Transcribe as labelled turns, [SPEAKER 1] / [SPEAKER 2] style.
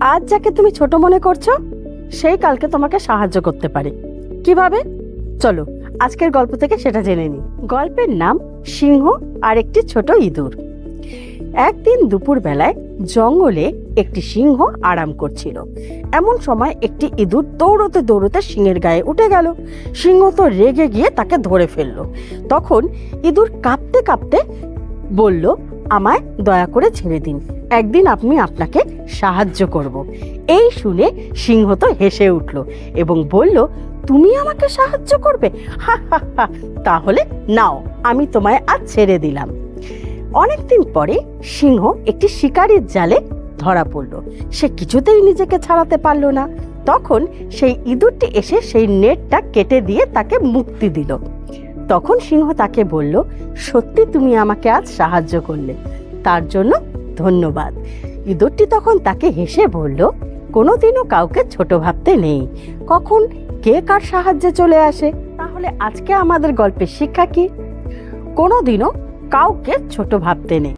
[SPEAKER 1] আজ যাকে তুমি ছোট মনে করছো সেই কালকে তোমাকে সাহায্য করতে পারে। কিভাবে? চলো আজকের গল্প থেকে সেটা জেনে নিই। গল্পের নাম সিংহ আর একটি ছোট ইঁদুর। একদিন দুপুর বেলায় জঙ্গলে একটি সিংহ আরাম করছিল। এমন সময় একটি ইঁদুর দৌড়তে দৌড়তে সিংহের গায়ে উঠে গেল। সিংহ তো রেগে গিয়ে তাকে ধরে ফেললো। তখন ইঁদুর কাঁপতে কাঁপতে বলল, আমায় দয়া করে ছেড়ে দিন, একদিন আমি আপনাকে সাহায্য করব। এই শুনে সিংহ তো হেসে উঠল এবং বলল, তুমি আমাকে সাহায্য করবে? হা হা হা, তাহলে নাও, আমি তোমায় আজ ছেড়ে দিলাম। অনেকদিন পরে সিংহ একটি শিকারীর জালে ধরা পড়ল। সে কিছুতেই নিজেকে ছাড়াতে পারল না। তখন সেই ইঁদুরটি এসে সেই নেটটা কেটে দিয়ে তাকে মুক্তি দিল। তখন সিংহ তাকে বলল, সত্যি তুমি আমাকে আজ সাহায্য করলে, তার জন্য ধন্যবাদ। ইঁদুরটি তখন তাকে হেসে বলল, কোনোদিনও কাউকে ছোট ভাবতে নেই, কখন কে কার সাহায্যে চলে আসে। তাহলে আজকে আমাদের গল্পের শিক্ষা কি? কোনোদিনও কাউকে ছোট ভাবতে নেই।